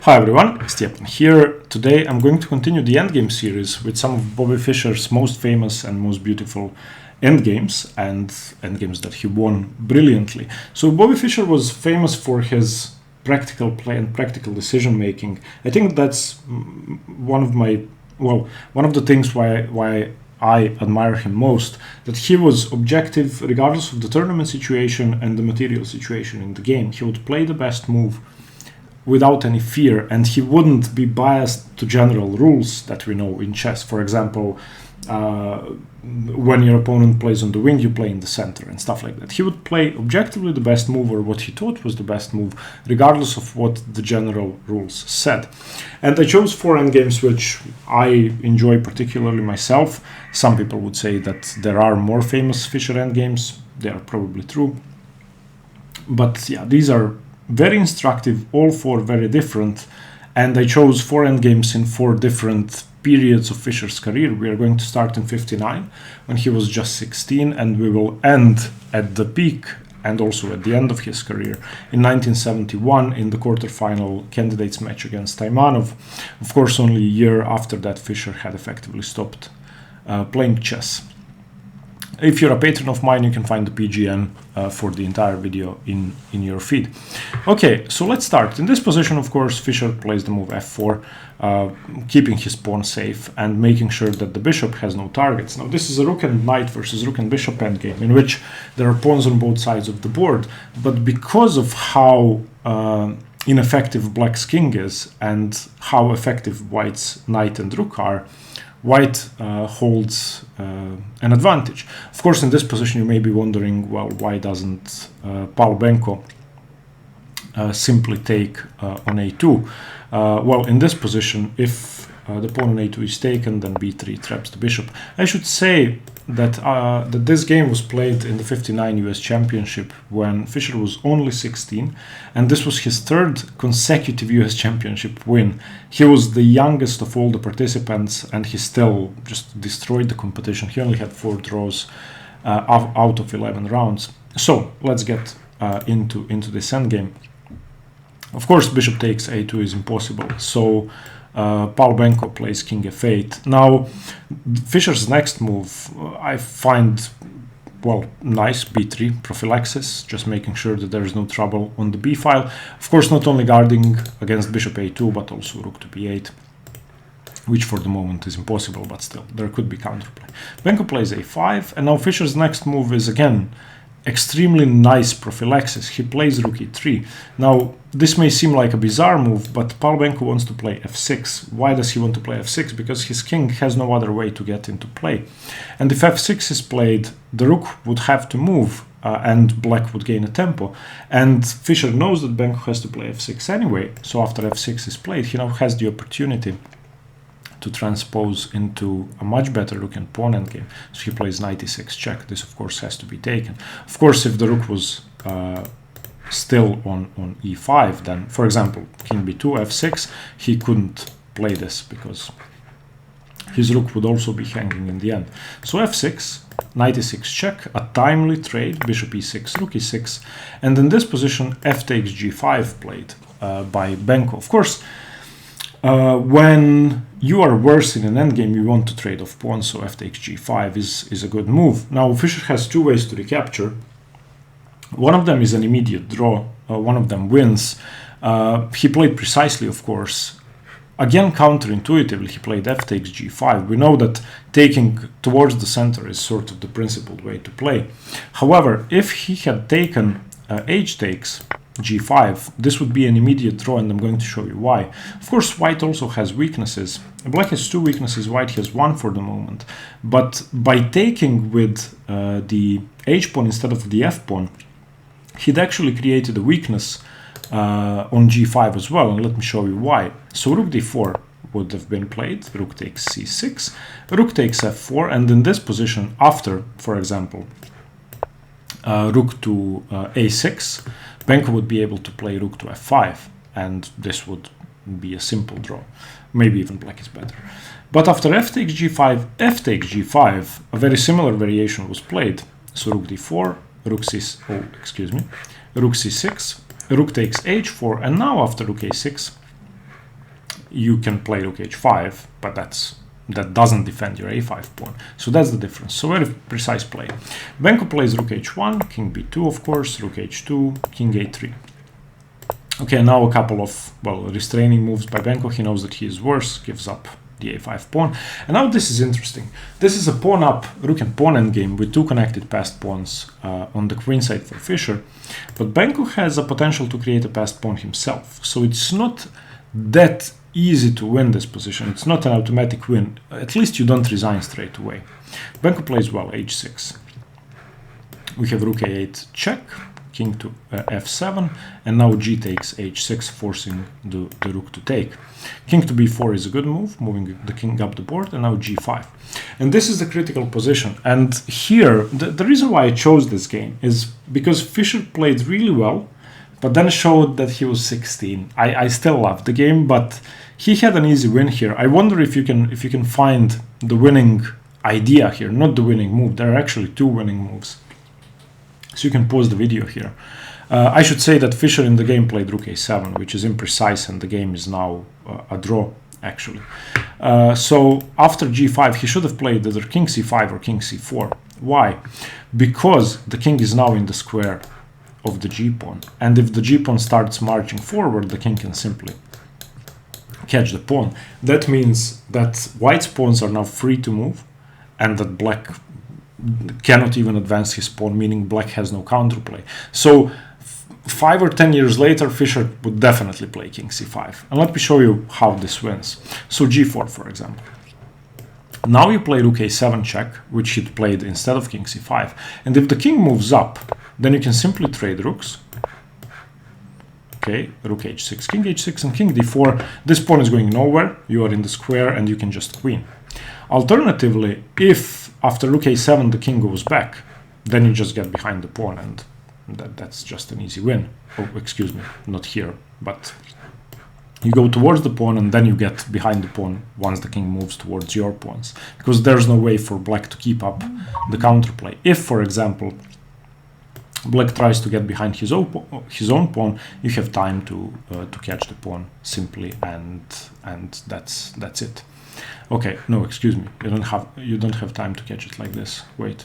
Hi everyone, Stjepan here. Today I'm going to continue the Endgame series with some of Bobby Fischer's most famous and most beautiful endgames and endgames that he won brilliantly. So Bobby Fischer was famous for his practical play and practical decision making. I think that's one of the things why I admire him most, that he was objective regardless of the tournament situation and the material situation in the game. He would play the best move without any fear, and he wouldn't be biased to general rules that we know in chess. For example, when your opponent plays on the wing, you play in the center and stuff like that. He would play objectively the best move, or what he thought was the best move, regardless of what the general rules said. And I chose 4 endgames which I enjoy particularly myself. Some people would say that there are more famous Fischer endgames. They are probably true. But yeah, these are very instructive, all 4 very different, and I chose 4 endgames in 4 different periods of Fischer's career. We are going to start in 59, when he was just 16, and we will end at the peak and also at the end of his career in 1971 in the quarterfinal candidates match against Taimanov. Of course, only a year after that, Fischer had effectively stopped playing chess. If you're a patron of mine, you can find the PGN for the entire video in your feed. Okay, so let's start. In this position, of course, Fischer plays the move f4, keeping his pawn safe and making sure that the bishop has no targets. Now, this is a rook and knight versus rook and bishop endgame, in which there are pawns on both sides of the board. But because of how ineffective black's king is and how effective white's knight and rook are, White holds an advantage. Of course, in this position, you may be wondering, well, why doesn't Benko simply take on a2? Well, in this position, if the pawn on a2 is taken, then b3 traps the bishop. I should say that that this game was played in the 59 US Championship when Fischer was only 16, and this was his 3rd consecutive US Championship win. He was the youngest of all the participants, and he still just destroyed the competition. He only had 4 draws out of 11 rounds. So let's get into this endgame. Of course, bishop takes a2 is impossible, so Benko plays king f8. Now, Fischer's next move, I find, well, nice, b3 prophylaxis, just making sure that there is no trouble on the b file. Of course, not only guarding against bishop a2, but also rook to b8, which for the moment is impossible, but still, there could be counterplay. Benko plays a5, and now Fischer's next move is, again, extremely nice prophylaxis. He plays rook e3. Now, this may seem like a bizarre move, but Benko wants to play f6. Why does he want to play f6? Because his king has no other way to get into play. And if f6 is played, the rook would have to move, and black would gain a tempo. And Fischer knows that Benko has to play f6 anyway, so after f6 is played, he now has the opportunity to transpose into a much better rook and pawn endgame. So he plays knight e6 check. This, of course, has to be taken. Of course, if the rook was still on e5, then, for example, king b2, f6, he couldn't play this because his rook would also be hanging in the end. So f6, knight e6 check, a timely trade, bishop e6, rook e6, and in this position, f takes g5 played by Benko. Of course, when you are worse in an endgame, you want to trade off pawns, so f takes g5 is a good move. Now, Fischer has 2 ways to recapture. One of them is an immediate draw, one of them wins. He played precisely, of course. Again, counterintuitively, he played f takes g5. We know that taking towards the center is sort of the principled way to play. However, if he had taken h takes g5, this would be an immediate draw, and I'm going to show you why. Of course, white also has weaknesses. Black has 2 weaknesses, white has 1 for the moment. But by taking with the h-pawn instead of the f-pawn, he'd actually created a weakness on g5 as well, and let me show you why. So rook d4 would have been played, rook takes c6, rook takes f4, and in this position, after, for example, rook to a6, Benko would be able to play rook to f5, and this would be a simple draw. Maybe even black is better. But after f takes g5, f takes g5, a very similar variation was played. So rook d4, rook c6, rook takes h4, and now after rook a6, you can play rook h5, but that doesn't defend your a5 pawn. So that's the difference. So very precise play. Benko plays rook h1, king b2, of course, rook h2, king a3. Okay, now a couple of, well, restraining moves by Benko. He knows that he is worse, gives up the a5 pawn. And now this is interesting. This is a pawn up, rook and pawn endgame with two connected passed pawns on the queen side for Fischer. But Benko has a potential to create a passed pawn himself. So it's not that easy to win this position. It's not an automatic win. At least you don't resign straight away. Benko plays well, h6. We have rook a8 check, king to f7, and now g takes h6, forcing the rook to take. King to b4 is a good move, moving the king up the board, and now g5. And this is the critical position. And here, the reason why I chose this game is because Fischer played really well, but then showed that he was 16. I still love the game, but he had an easy win here. I wonder if you can find the winning idea here, not the winning move. There are actually two winning moves. So you can pause the video here. I should say that Fischer in the game played rook a7, which is imprecise, and the game is now a draw, actually. So after g5, he should have played either king c5 or king c4. Why? Because the king is now in the square of the g-pawn. And if the g-pawn starts marching forward, the king can simply catch the pawn. That means that white's pawns are now free to move, and that black cannot even advance his pawn, meaning black has no counterplay. So 5 or 10 years later, Fischer would definitely play king c5. And let me show you how this wins. So g4, for example. Now you play rook a7 check, which he'd played instead of king c5. And if the king moves up, then you can simply trade rooks. Okay, rook h6, king h6, and king d4. This pawn is going nowhere. You are in the square, and you can just queen. Alternatively, if after rook a7 the king goes back, then you just get behind the pawn, and that's just an easy win. Oh, excuse me, not here, but you go towards the pawn, and then you get behind the pawn once the king moves towards your pawns, because there's no way for black to keep up the counterplay. If, for example, black tries to get behind his own pawn, you have time to catch the pawn simply, and that's it. Okay, no, excuse me. You don't have time to catch it like this. Wait.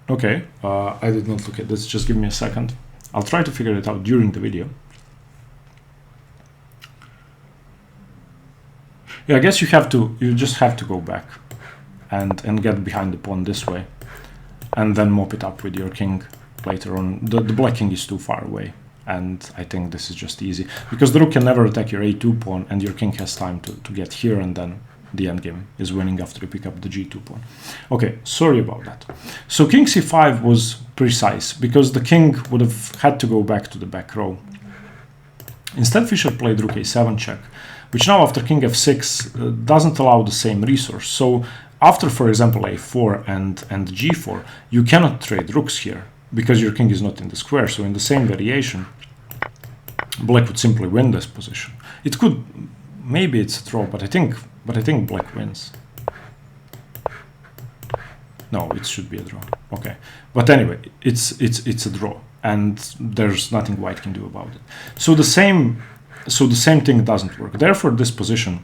Okay, I did not look at this. Just give me a second. I'll try to figure it out during the video. Yeah, I guess you just have to go back and get behind the pawn this way, and then mop it up with your king later on. The black king is too far away, and I think this is just easy, because the rook can never attack your a2 pawn, and your king has time to get here, and then the endgame is winning after you pick up the g2 pawn. Okay, sorry about that. So king c5 was precise, because the king would have had to go back to the back row. Instead, Fischer played rook a7 check, which now after king f6 doesn't allow the same resource. So after, for example, a4 and g4, you cannot trade rooks here, because your king is not in the square. So in the same variation, black would simply win this position. It could, maybe it's a draw, but I think black wins. No, it should be a draw. Okay, but anyway, it's a draw, and there's nothing white can do about it. So the same thing doesn't work. Therefore, this position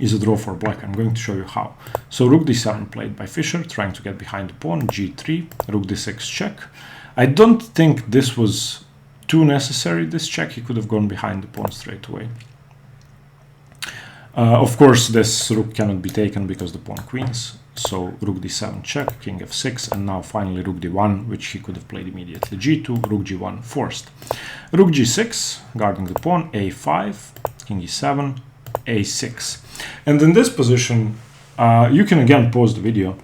is a draw for black. I'm going to show you how. So rook d7 played by Fischer, trying to get behind the pawn. G3, rook d6 check. I don't think this was too necessary, this check. He could have gone behind the pawn straight away. Of course, this rook cannot be taken because the pawn queens. So rook d7 check, king f6, and now finally rook d1, which he could have played immediately. G2, rook g1 forced. Rook g6, guarding the pawn. A5, king e7, a6. And in this position, you can again pause the video.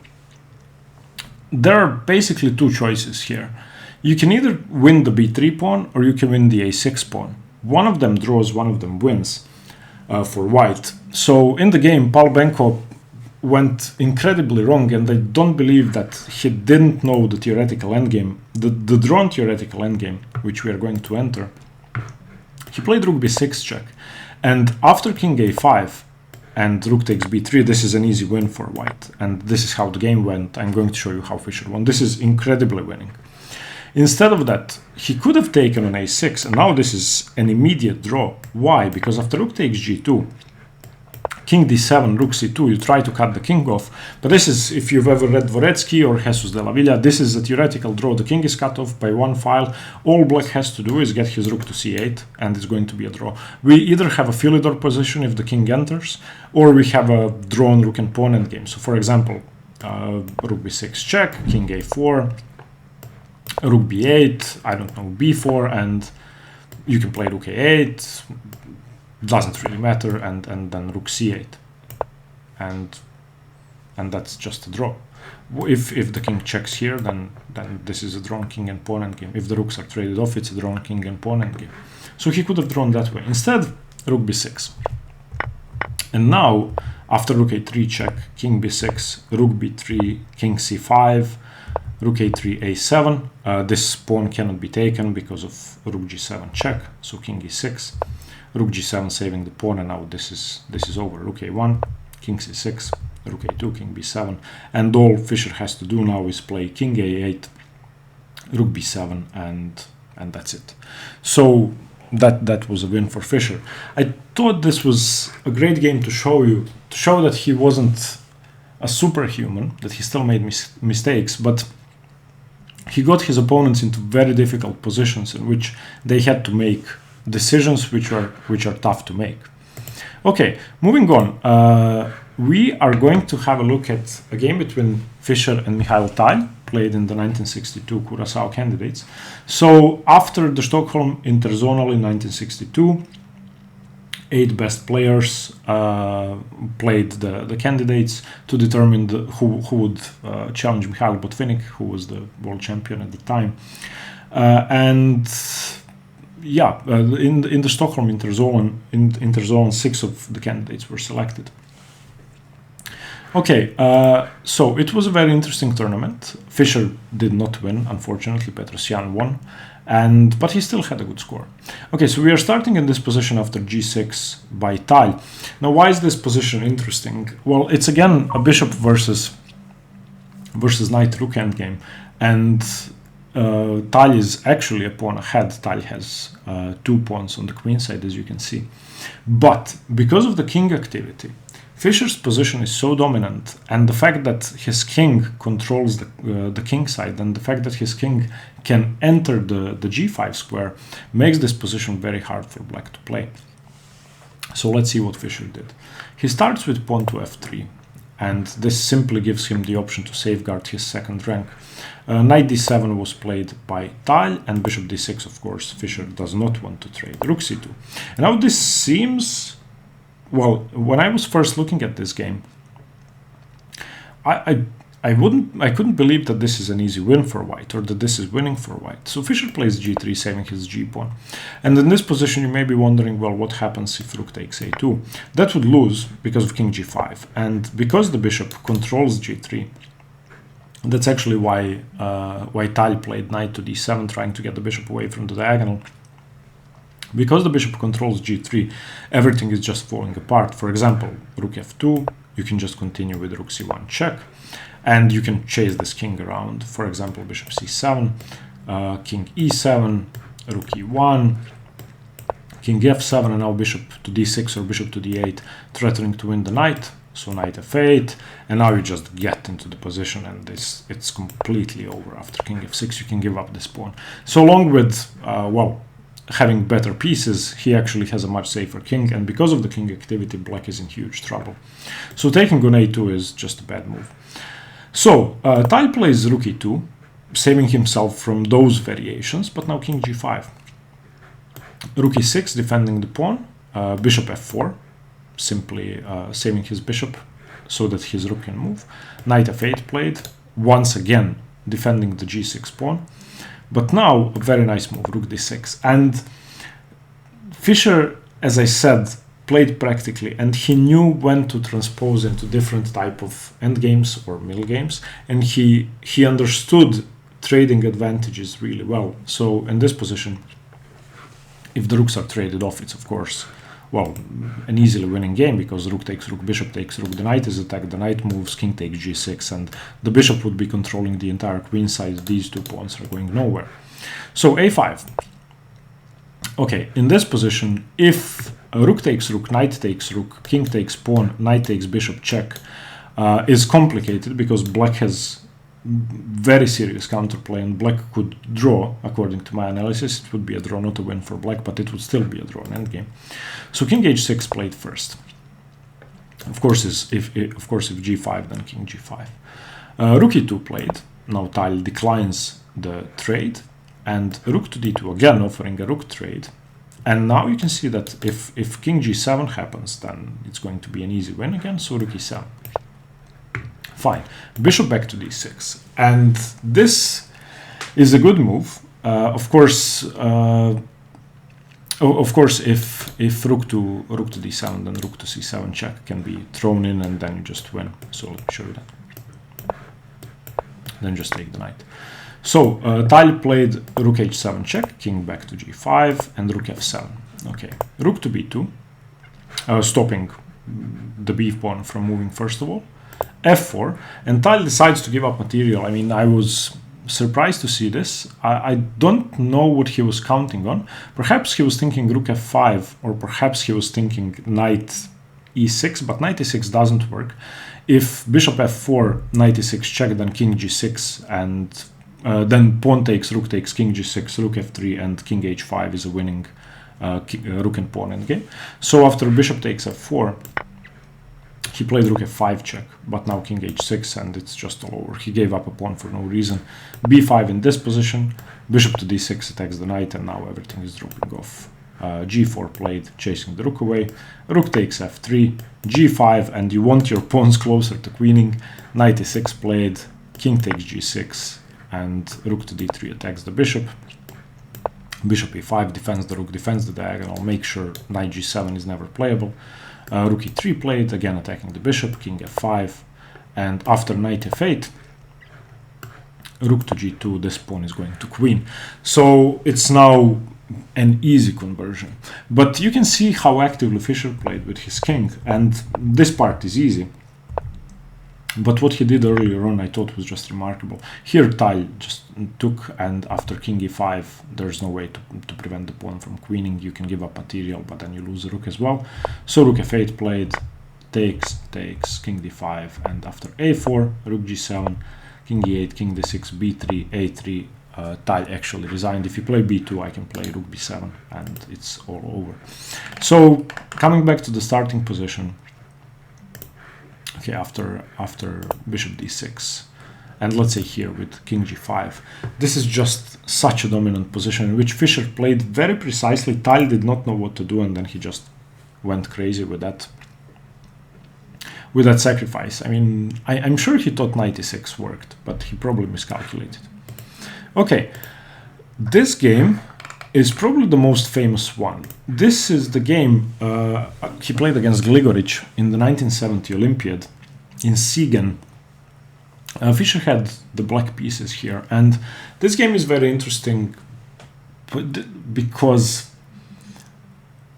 There are basically two choices here. You can either win the b3 pawn, or you can win the a6 pawn. One of them draws, one of them wins for white. So in the game, Paul Benko went incredibly wrong, and I don't believe that he didn't know the theoretical endgame, the drawn theoretical endgame, which we are going to enter. He played rook b6 check, and after king a5 and rook takes b3, this is an easy win for white, and this is how the game went. I'm going to show you how Fischer won. This is incredibly winning. Instead of that, he could have taken on a6, and now this is an immediate draw. Why? Because after rook takes g2, king d7, rook c2, you try to cut the king off. But this is, if you've ever read Dvoretsky or Jesus de la Villa, this is a theoretical draw. The king is cut off by one file. All black has to do is get his rook to c8, and it's going to be a draw. We either have a Philidor position if the king enters, or we have a drawn rook and pawn endgame. So for example, rook b6 check, king a4, rook b8, I don't know, b4, and you can play rook a8, doesn't really matter, and then rook c8, and that's just a draw. If the king checks here, then this is a drawn king and pawn endgame. If the rooks are traded off, it's a drawn king and pawn endgame. So he could have drawn that way. Instead, rook b6. And now, after rook a3 check, king b6, rook b3, king c5, rook a3, a7. This pawn cannot be taken because of rook g7 check, so king e6. Rook g7 saving the pawn, and now this is over. Rook a1, king c6, rook a2, king b7, and all Fischer has to do now is play king a8, rook b7, and that's it. So that was a win for Fischer. I thought this was a great game to show that he wasn't a superhuman, that he still made mistakes, but he got his opponents into very difficult positions in which they had to make decisions which are tough to make. Okay, moving on. We are going to have a look at a game between Fischer and Mikhail Tal, played in the 1962 Curaçao candidates. So after the Stockholm Interzonal in 1962, 8 best players played the candidates to determine who would challenge Mikhail Botvinnik, who was the world champion at the time. In the Stockholm Interzone, 6 of the candidates were selected. Okay, so it was a very interesting tournament. Fischer did not win, unfortunately. Petrosyan won, but he still had a good score. Okay, so we are starting in this position after g6 by Tal. Now, why is this position interesting? Well, it's again a bishop versus knight rook endgame, and Tal is actually a pawn ahead. Tal has 2 pawns on the queen side, as you can see. But because of the king activity, Fischer's position is so dominant, and the fact that his king controls the king side, and the fact that his king can enter the g5 square, makes this position very hard for black to play. So let's see what Fischer did. He starts with pawn to f3, and this simply gives him the option to safeguard his second rank. Knight d7 was played by Tal, and bishop d6, of course, Fischer does not want to trade. Rook c2. And now this seems... Well, when I was first looking at this game, I couldn't believe that this is an easy win for white, or that this is winning for white. So Fischer plays g3, saving his g-pawn. And in this position, you may be wondering, well, what happens if rook takes a2? That would lose because of king g5. And because the bishop controls g3, that's actually why Tal played knight to d7, trying to get the bishop away from the diagonal. Because the bishop controls g3, everything is just falling apart. For example, rook f2, you can just continue with rook c1 check, and you can chase this king around. For example, bishop c7, king e7, rook e1, king f7, and now bishop to d6 or bishop to d8, threatening to win the knight. So knight f8, and now you just get into the position, and it's completely over. After king f6, you can give up this pawn. So along with, having better pieces, he actually has a much safer king, and because of the king activity, black is in huge trouble. So taking on a2 is just a bad move. So Tal plays rook e2, saving himself from those variations, but now king g5. Rook e6, defending the pawn, bishop f4, simply saving his bishop so that his rook can move. Knight f8 played, once again defending the g6 pawn. But now, a very nice move, rook d6. And Fischer, as I said, played practically, and he knew when to transpose into different type of endgames or middle games, and he understood trading advantages really well. So in this position, if the rooks are traded off, it's of course well, an easily winning game, because rook takes rook, bishop takes rook, the knight is attacked, the knight moves, king takes g6, and the bishop would be controlling the entire queen side. These two pawns are going nowhere. So a5. Okay, in this position, if rook takes rook, knight takes rook, king takes pawn, knight takes bishop, check, is complicated, because black has very serious counterplay, and black could draw. According to my analysis, it would be a draw, not a win for black, but it would still be a draw in endgame. So king h6 played first. Of course, if g5, then king g5. Rook e2 played. Now Tile declines the trade, and rook to d2 again, offering a rook trade. And now you can see that if king g7 happens, then it's going to be an easy win again. So rook e7. Fine. Bishop back to d6, and this is a good move. Of course, if rook to d7, then rook to c7 check can be thrown in, and then you just win. So let me show you that. Then just take the knight. So Tile played rook h7 check, king back to g5, and rook f7. Okay, rook to b2, stopping the b pawn from moving first of all. f4, and Tile decides to give up material. I mean, I was surprised to see this. I don't know what he was counting on. Perhaps he was thinking rook f5, or perhaps he was thinking knight e6, but knight e6 doesn't work. If bishop f4, knight e6 check, then king g6, and then pawn takes, rook takes, king g6, rook f3, and king h5 is a winning rook and pawn endgame. So after bishop takes f4, he played rook f5 check, but now king h6, and it's just all over. He gave up a pawn for no reason. b5 in this position, bishop to d6 attacks the knight, and now everything is dropping off. g4 played, chasing the rook away. Rook takes f3, g5, and you want your pawns closer to queening. Knight e6 played, king takes g6, and rook to d3 attacks the bishop. Bishop e5 defends the rook, defends the diagonal, make sure knight g7 is never playable. Rook e3 played, again attacking the bishop, king f5, and after knight f8, rook to g2, this pawn is going to queen. So it's now an easy conversion. But you can see how actively Fischer played with his king, and this part is easy. But what he did earlier on, I thought, was just remarkable. Here Tile just took, and after king e5, there's no way to prevent the pawn from queening. You can give up material, but then you lose the rook as well. So rook f8 played, takes, king d5, and after a4, rook g7, king e8, king d6, b3, a3, Tile actually resigned. If you play b2, I can play rook b7, and it's all over. So coming back to the starting position, okay, after bishop d6, and let's say here with king g5, this is just such a dominant position in which Fischer played very precisely. Tile did not know what to do, and then he just went crazy with that sacrifice. I mean, I'm sure he thought knight e6 worked, but he probably miscalculated. Okay, this game is probably the most famous one. This is the game he played against Gligoric in the 1970 Olympiad in Siegen. Fischer had the black pieces here, and this game is very interesting because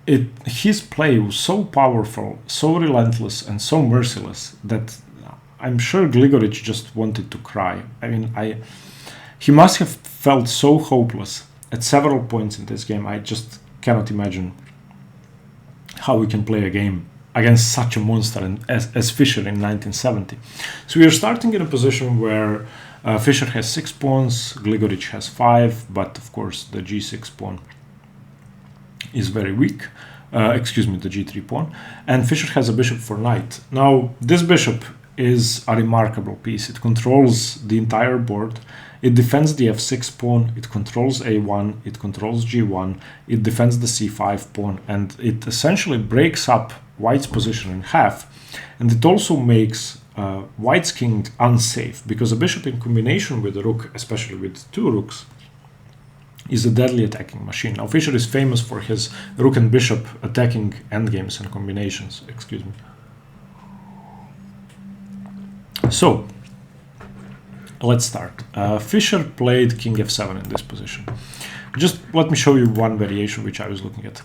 his play was so powerful, so relentless, and so merciless that I'm sure Gligoric just wanted to cry. I mean, he must have felt so hopeless at several points in this game. I just cannot imagine how we can play a game against such a monster as Fischer in 1970. So we are starting in a position where Fischer has 6 pawns, Gligoric has 5, but of course the g6 pawn is very weak. Excuse me, the g3 pawn. And Fischer has a bishop for knight. Now, this bishop is a remarkable piece. It controls the entire board. It defends the f6 pawn, it controls a1, it controls g1, it defends the c5 pawn, and it essentially breaks up White's position in half. And it also makes White's king unsafe, because a bishop in combination with a rook, especially with 2 rooks, is a deadly attacking machine. Now, Fischer is famous for his rook and bishop attacking endgames and combinations. Excuse me. So, let's start. Fischer played king f7 in this position. Just let me show you one variation which I was looking at.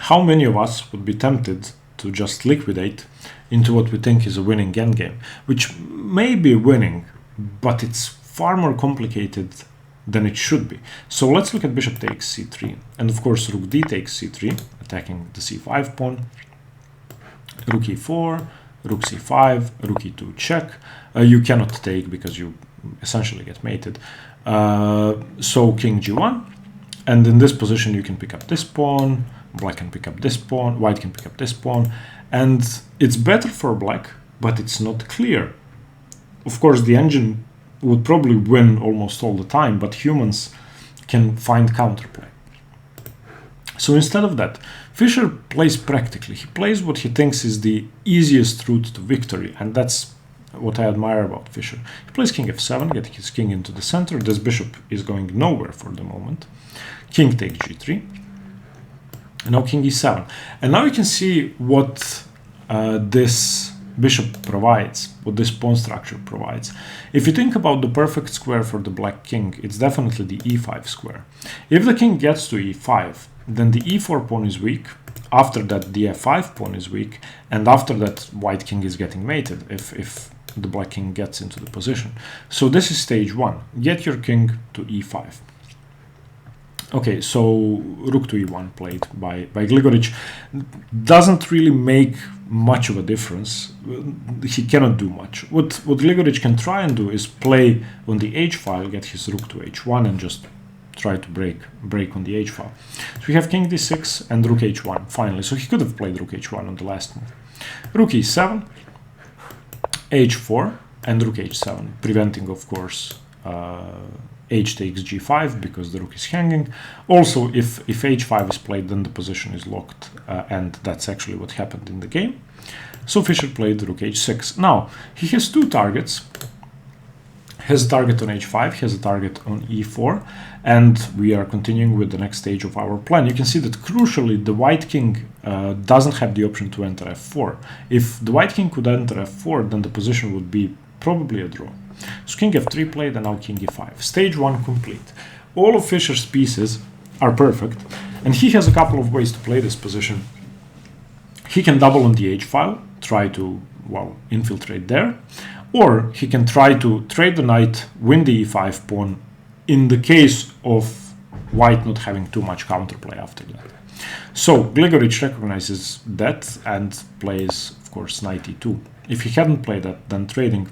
how many of us would be tempted to just liquidate into what we think is a winning endgame, which may be winning, but it's far more complicated than it should be. So let's look at bishop takes c3, and of course rook d takes c3, attacking the c5 pawn, rook e4, rook c5, rook e2 check. You cannot take because you essentially get mated. So king g1, and in this position you can pick up this pawn, black can pick up this pawn, white can pick up this pawn, and it's better for black, but it's not clear. Of course, the engine would probably win almost all the time, but humans can find counterplay. So instead of that, Fischer plays practically. He plays what he thinks is the easiest route to victory, and that's what I admire about Fischer. He plays king f7, getting his king into the center. This bishop is going nowhere for the moment. King takes g3. And now king e7. And now you can see what this bishop provides, what this pawn structure provides. If you think about the perfect square for the black king, it's definitely the e5 square. If the king gets to e5, then the e4 pawn is weak. After that, the f5 pawn is weak. And after that, white king is getting mated if the black king gets into the position. So this is stage one. Get your king to e5. Okay, so rook to e1 played by Gligoric doesn't really make much of a difference. He cannot do much. What Gligoric can try and do is play on the h file, get his rook to h1, and just try to break on the h file. So we have king d6 and rook h1 finally. So he could have played rook h1 on the last move. Rook e7, h4, and rook h7, preventing, of course, h takes g5 because the rook is hanging. Also, if h5 is played, then the position is locked, and that's actually what happened in the game. So Fischer played rook h6. Now, he has two targets. He has a target on h5, he has a target on e4, and we are continuing with the next stage of our plan. You can see that crucially, the white king doesn't have the option to enter f4. If the white king could enter f4, then the position would be probably a draw. So king f3 played, and now king e5. Stage one complete. All of Fischer's pieces are perfect, and he has a couple of ways to play this position. He can double on the h file, try to, well, infiltrate there, or he can try to trade the knight, win the e5 pawn, in the case of white not having too much counterplay after that. So Gligoric recognizes that and plays, of course, knight e2. If he hadn't played that, then trading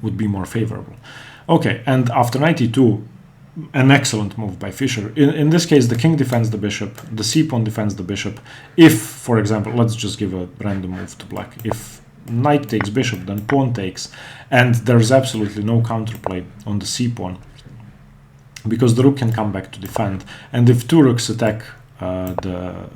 would be more favorable. Okay, and after knight e2, an excellent move by Fischer. In this case, the king defends the bishop, the c-pawn defends the bishop. If, for example, let's just give a random move to black. If knight takes bishop, then pawn takes, and there's absolutely no counterplay on the c-pawn, because the rook can come back to defend. And if two rooks attack the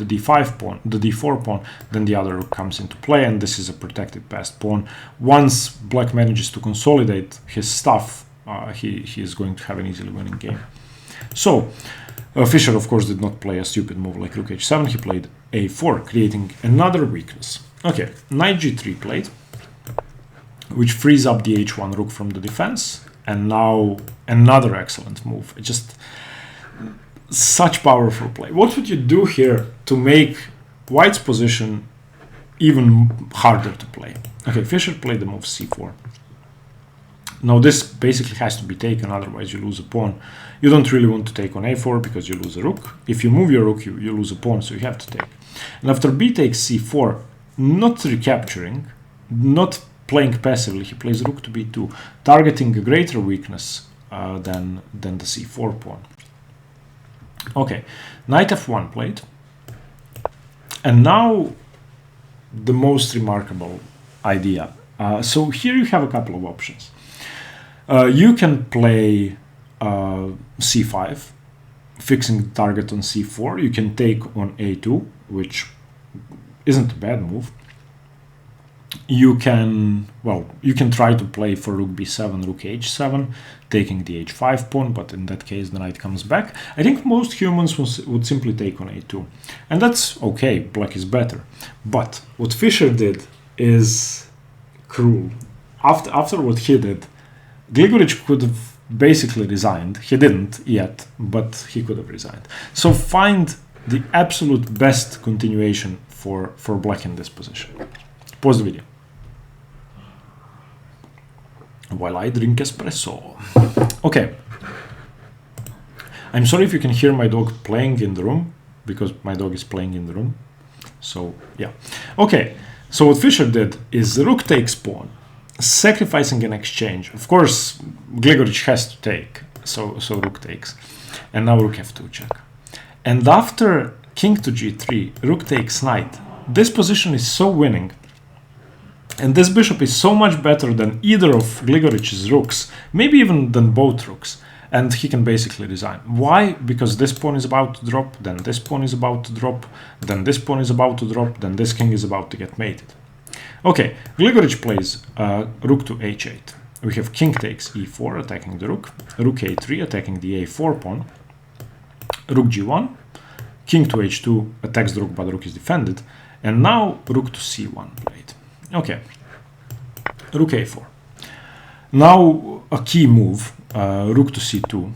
d5 pawn, the d4 pawn, then the other rook comes into play, and this is a protected passed pawn. Once black manages to consolidate his stuff, he is going to have an easily winning game. So Fischer, of course, did not play a stupid move like rook h7. He played a4, creating another weakness. Okay, knight g3 played, which frees up the h1 rook from the defense, and now another excellent move. Just such powerful play. What would you do here to make white's position even harder to play? Okay, Fischer played the move c4. Now this basically has to be taken, otherwise you lose a pawn. You don't really want to take on a4 because you lose a rook. If you move your rook, you lose a pawn, so you have to take. And after b takes c4, not recapturing, not playing passively, he plays rook to b2, targeting a greater weakness than the c4 pawn. Okay, knight f1 played, and now the most remarkable idea. So here you have a couple of options. You can play c5, fixing the target on c4. You can take on a2, which isn't a bad move. You can try to play for rook b7, rook h7, taking the h5 pawn, but in that case the knight comes back. I think most humans would simply take on a2, and that's okay, black is better. But what Fischer did is cruel. After what he did, Gligoric could have basically resigned. He didn't yet, but he could have resigned. So find the absolute best continuation for black in this position. Pause the video while I drink espresso. Okay. I'm sorry if you can hear my dog playing in the room, because my dog is playing in the room. So, yeah. Okay, so what Fischer did is rook takes pawn, sacrificing an exchange. Of course, Gligoric has to take, so rook takes. And now rook f2 check. And after king to g3, rook takes knight. This position is so winning. And this bishop is so much better than either of Gligoric's rooks, maybe even than both rooks. And he can basically resign. Why? Because this pawn is about to drop, then this pawn is about to drop, then this pawn is about to drop, then this king is about to get mated. Okay, Gligoric plays rook to h8. We have king takes e4, attacking the rook, rook a3, attacking the a4 pawn, rook g1, king to h2, attacks the rook, but the rook is defended, and now rook to c1 played. Okay, rook a4. Now a key move, rook to c2,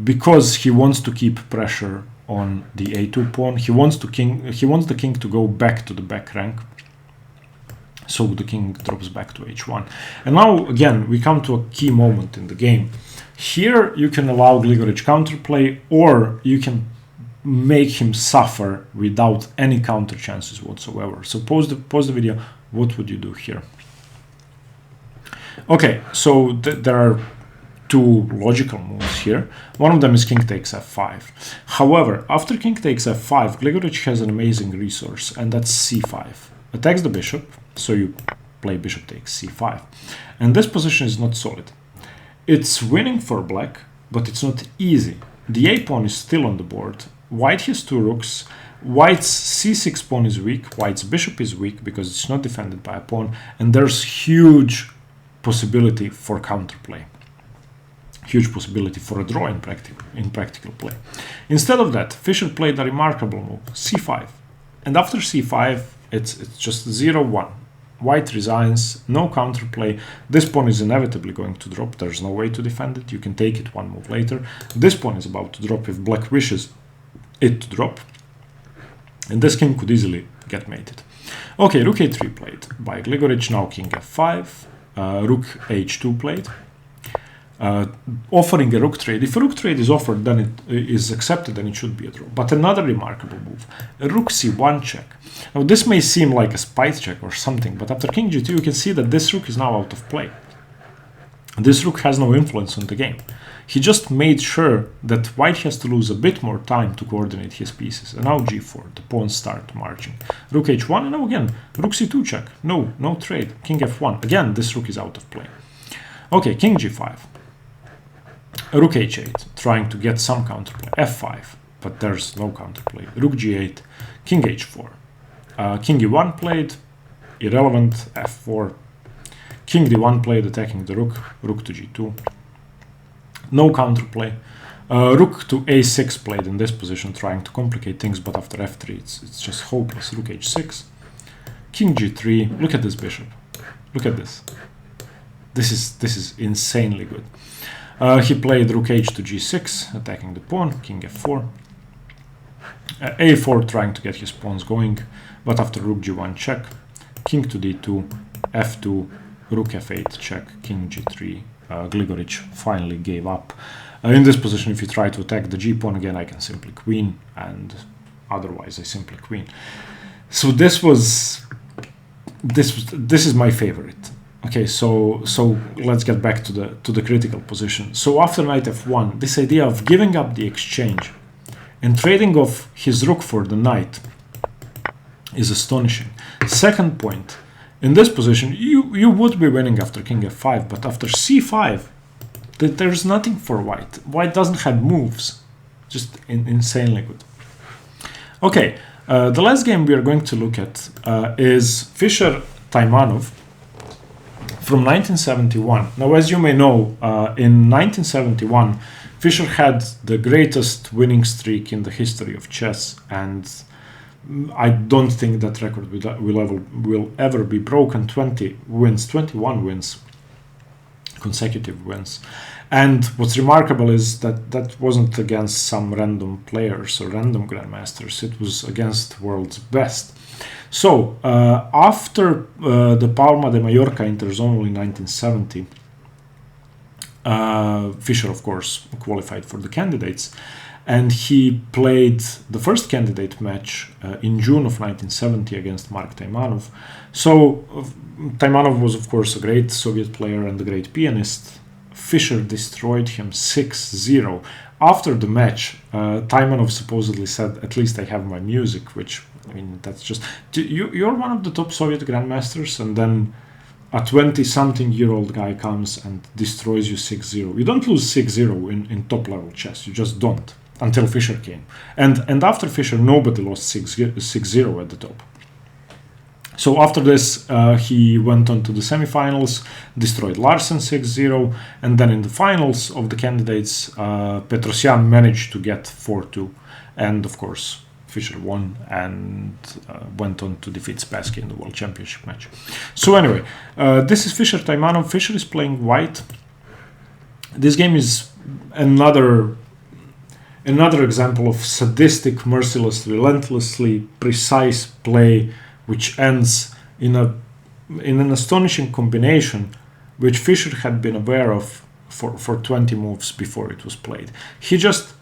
because he wants to keep pressure on the a2 pawn. He wants the king to go back to the back rank, so the king drops back to h1. And now again we come to a key moment in the game. Here you can allow Gligoric counterplay, or you can make him suffer without any counter chances whatsoever. So pause the video. What would you do here? Okay, so there are two logical moves here. One of them is king takes f5. However, after king takes f5, Gligoric has an amazing resource, and that's c5. Attacks the bishop, so you play bishop takes c5. And this position is not solid. It's winning for black, but it's not easy. The a pawn is still on the board. White has two rooks. White's c6 pawn is weak. White's bishop is weak because it's not defended by a pawn. And there's huge possibility for counterplay. Huge possibility for a draw in practical play. Instead of that, Fischer played a remarkable move, c5. And after c5, it's just 0-1. White resigns, no counterplay. This pawn is inevitably going to drop. There's no way to defend it. You can take it one move later. This pawn is about to drop if black wishes it to drop. And this king could easily get mated. Okay, rook a3 played by Gligoric. Now king f5. Rook h2 played. Offering a rook trade. If a rook trade is offered, then it is accepted, and it should be a draw. But another remarkable move, a rook c1 check. Now this may seem like a spite check or something, but after king g2 you can see that this rook is now out of play. This rook has no influence on the game. He just made sure that white has to lose a bit more time to coordinate his pieces. And now g4, the pawns start marching. Rook h1, and now again, rook c2 check. No trade. King f1. Again, this rook is out of play. Okay, king g5. Rook h8, trying to get some counterplay. f5, but there's no counterplay. Rook g8, king h4. King e1 played, irrelevant, f4. King d1 played, attacking the rook. Rook to g2. No counterplay. Rook to a6 played in this position, trying to complicate things, but after f3 it's just hopeless. Rook h6. King g3. Look at this bishop. Look at this. This is insanely good. He played rook h to g6, attacking the pawn, king f4. a4, trying to get his pawns going, but after rook g1 check, king to d2, f2, rook f8 check, king g3. Gligoric finally gave up. In this position, if you try to attack the g pawn again, I can simply queen, and otherwise I simply queen. So this is my favorite. Okay, so let's get back to the critical position. So after knight f1, this idea of giving up the exchange and trading off his rook for the knight is astonishing. Second point, in this position, you would be winning after king f5, but after c5, there's nothing for white. White doesn't have moves. Just insanely good. Okay, the last game we are going to look at is Fischer Taimanov from 1971. Now, as you may know, in 1971, Fischer had the greatest winning streak in the history of chess, and I don't think that record will ever be broken. 21 wins, consecutive wins. And what's remarkable is that that wasn't against some random players or random grandmasters. It was against the world's best. So after the Palma de Mallorca Interzonal in 1970, Fischer, of course, qualified for the candidates, and he played the first candidate match in June of 1970 against Mark Taimanov. So Taimanov was, of course, a great Soviet player and a great pianist. Fischer destroyed him 6-0. After the match, Taimanov supposedly said, "At least I have my music," which, I mean, that's just... You're one of the top Soviet grandmasters, and then a 20-something-year-old guy comes and destroys you 6-0. You don't lose 6-0 in top-level chess. You just don't, until Fischer came. And after Fischer, nobody lost 6-0 at the top. So after this, he went on to the semifinals, destroyed Larsen 6-0, and then in the finals of the candidates, Petrosyan managed to get 4-2. And of course, Fischer won and went on to defeat Spassky in the World Championship match. So anyway, this is Fischer Taimanov. Fischer is playing white. This game is another example of sadistic, merciless, relentlessly precise play, which ends in an astonishing combination, which Fischer had been aware of for 20 moves before it was played. He just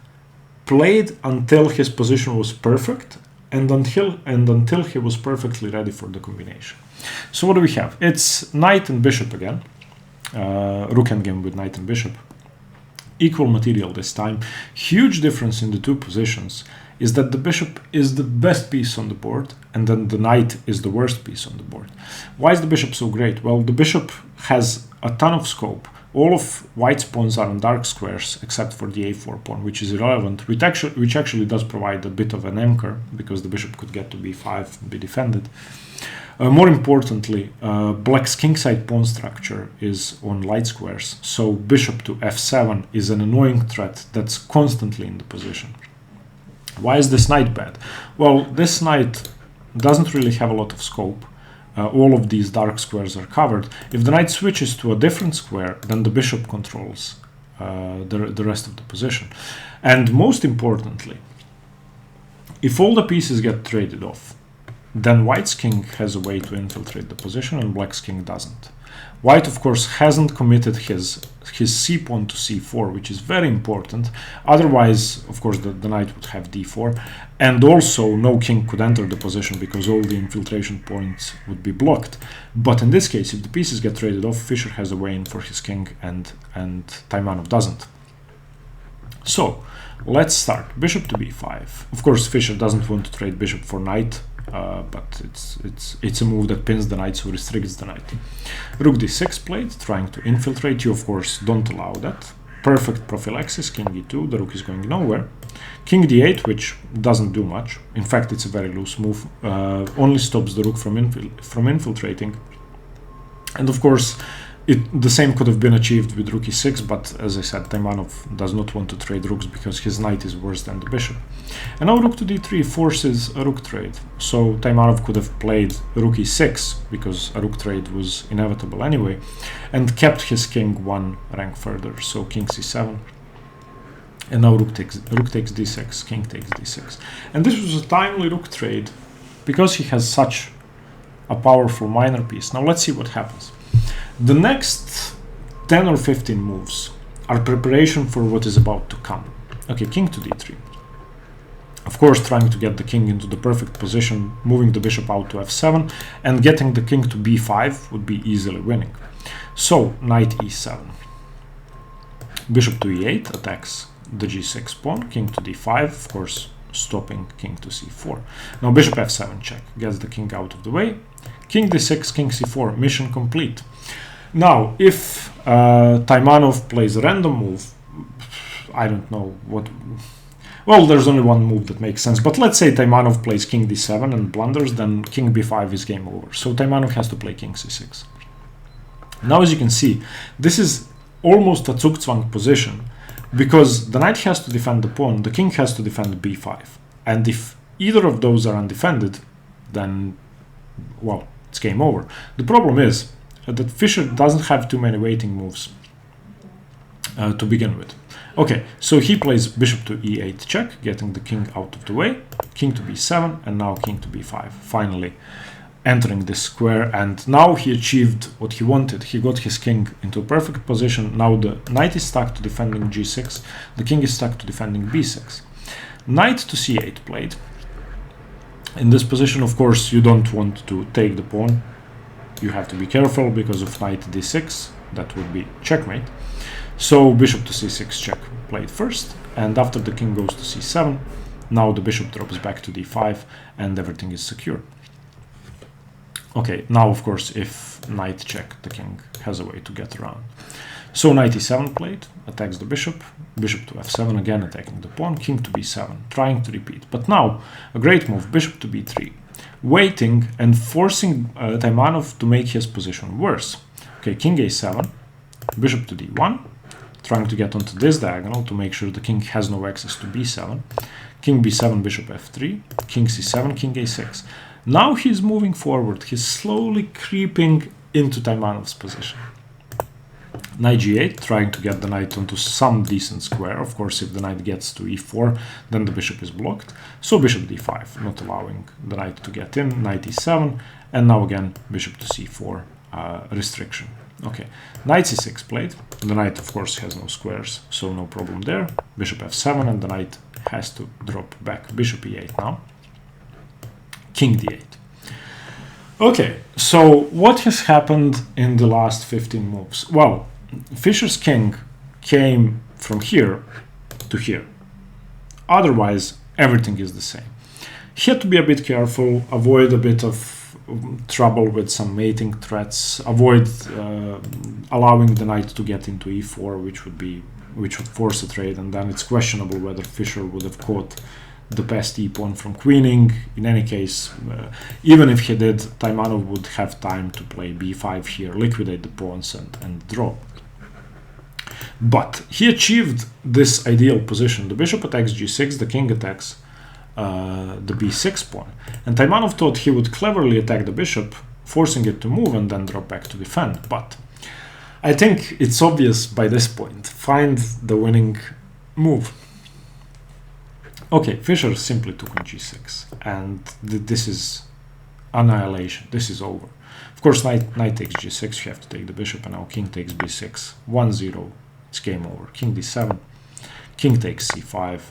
played until his position was perfect, and until he was perfectly ready for the combination. So what do we have? It's knight and bishop again. Rook endgame with knight and bishop. Equal material this time. Huge difference in the two positions is that the bishop is the best piece on the board, and then the knight is the worst piece on the board. Why is the bishop so great? Well, the bishop has a ton of scope. All of white's pawns are on dark squares, except for the a4 pawn, which is irrelevant, which actually does provide a bit of an anchor, because the bishop could get to b5 and be defended. More importantly, black's kingside pawn structure is on light squares, so bishop to f7 is an annoying threat that's constantly in the position. Why is this knight bad? Well, this knight doesn't really have a lot of scope. All of these dark squares are covered. If the knight switches to a different square, then the bishop controls the rest of the position. And most importantly, if all the pieces get traded off, then white's king has a way to infiltrate the position and black's king doesn't. White, of course, hasn't committed his c pawn to c4, which is very important. Otherwise, of course, the knight would have d4. And also, no king could enter the position because all the infiltration points would be blocked. But in this case, if the pieces get traded off, Fischer has a way in for his king and Taimanov doesn't. So, let's start. Bishop to b5. Of course, Fischer doesn't want to trade bishop for knight. But it's a move that pins the knight, so restricts the knight. Rook d6 played, trying to infiltrate. You, of course, don't allow that. Perfect prophylaxis, king e2, the rook is going nowhere. King d8, which doesn't do much. In fact, it's a very loose move. Only stops the rook from infiltrating. And of course, the same could have been achieved with rook e6, but as I said, Taimanov does not want to trade rooks because his knight is worse than the bishop. And now rook to d3 forces a rook trade. So Taimanov could have played rook e6, because a rook trade was inevitable anyway, and kept his king one rank further. So king c7. And now rook takes d6, king takes d6. And this was a timely rook trade, because he has such a powerful minor piece. Now let's see what happens. The next 10 or 15 moves are preparation for what is about to come. Okay, king to d3. Of course, trying to get the king into the perfect position, moving the bishop out to f7, and getting the king to b5 would be easily winning. So, knight e7. Bishop to e8 attacks the g6 pawn, king to d5, of course, stopping king to c4. Now bishop f7 check, gets the king out of the way. King d6, king c4, mission complete. Now, if Taimanov plays a random move, I don't know what... Well, there's only one move that makes sense, but let's say Taimanov plays king d7 and blunders, then king b5 is game over. So Taimanov has to play king c6. Now, as you can see, this is almost a Zugzwang position, because the knight has to defend the pawn, the king has to defend b5. And if either of those are undefended, then, well, it's game over. The problem is that Fischer doesn't have too many waiting moves. to begin with. Okay, so he plays bishop to e8 check, getting the king out of the way, king to b7, and now king to b5, finally entering this square. And now he achieved what he wanted. He got his king into a perfect position. Now the knight is stuck to defending g6, the king is stuck to defending b6. Knight to c8 played. In this position, of course, you don't want to take the pawn. You have to be careful because of knight d6, that would be checkmate. So bishop to c6 check played first, and after the king goes to c7, now the bishop drops back to d5 and everything is secure. Okay, now of course if knight check, the king has a way to get around. So knight e7 played, attacks the bishop, bishop to f7 again attacking the pawn, king to b7, trying to repeat. But now a great move, bishop to b3, waiting and forcing Taimanov to make his position worse. Okay, king a7, bishop to d1, trying to get onto this diagonal to make sure the king has no access to b7. King b7, bishop f3, king c7, king a6. Now he's moving forward. He's slowly creeping into Taimanov's position. Knight g8, trying to get the knight onto some decent square. Of course, if the knight gets to e4, then the bishop is blocked. So bishop d5, not allowing the knight to get in. Knight e7, and now again bishop to c4 restriction. Okay, knight c6 played. The knight, of course, has no squares, so no problem there. Bishop f7, and the knight has to drop back. Bishop e8 now. King d8. Okay, so what has happened in the last 15 moves? Well, Fischer's king came from here to here. Otherwise, everything is the same. He had to be a bit careful, avoid a bit of trouble with some mating threats, avoid allowing the knight to get into e4, which would force a trade, and then it's questionable whether Fischer would have caught the best e-pawn from queening. In any case, even if he did, Taimanov would have time to play b5 here, liquidate the pawns and draw. But he achieved this ideal position. The bishop attacks g6, the king attacks the b6 pawn. And Taimanov thought he would cleverly attack the bishop, forcing it to move and then drop back to defend. But I think it's obvious by this point. Find the winning move. Okay, Fischer simply took on g6, and this is annihilation. This is over. Of course, knight takes g6, you have to take the bishop, and now king takes b6. 1-0, it's game over. King d7, king takes c5,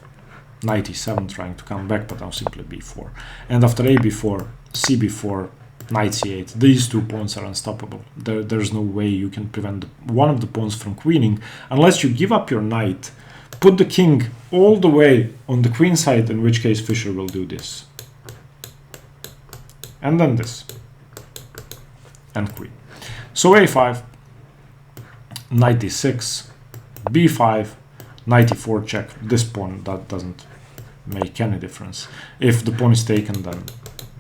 knight e7 trying to come back, but now simply b4. And after a b4, c b4, knight c8, these two pawns are unstoppable. There's no way you can prevent one of the pawns from queening unless you give up your knight, put the king all the way on the queen side, in which case Fischer will do this. And then this. And queen. So a5, knight d6, b5, knight e4 check. This pawn, that doesn't make any difference. If the pawn is taken, then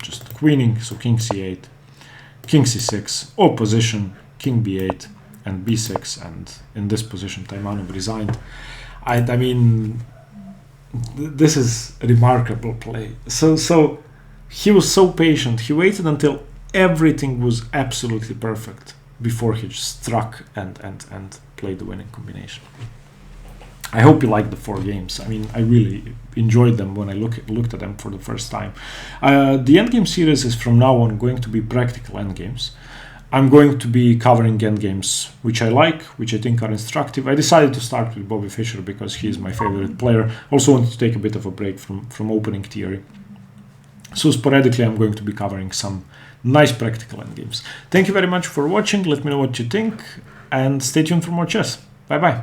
just queening. So king c8, king c6, opposition, king b8, and b6. And in this position, Taimanov resigned. I mean, this is a remarkable play. So he was so patient. He waited until everything was absolutely perfect before he just struck and played the winning combination. I hope you liked the 4 games. I mean, I really enjoyed them when I looked at them for the first time. The Endgame series is from now on going to be practical endgames. I'm going to be covering endgames which I like, which I think are instructive. I decided to start with Bobby Fischer because he is my favorite player. Also wanted to take a bit of a break from opening theory. So sporadically I'm going to be covering some nice practical endgames. Thank you very much for watching. Let me know what you think and stay tuned for more chess. Bye bye.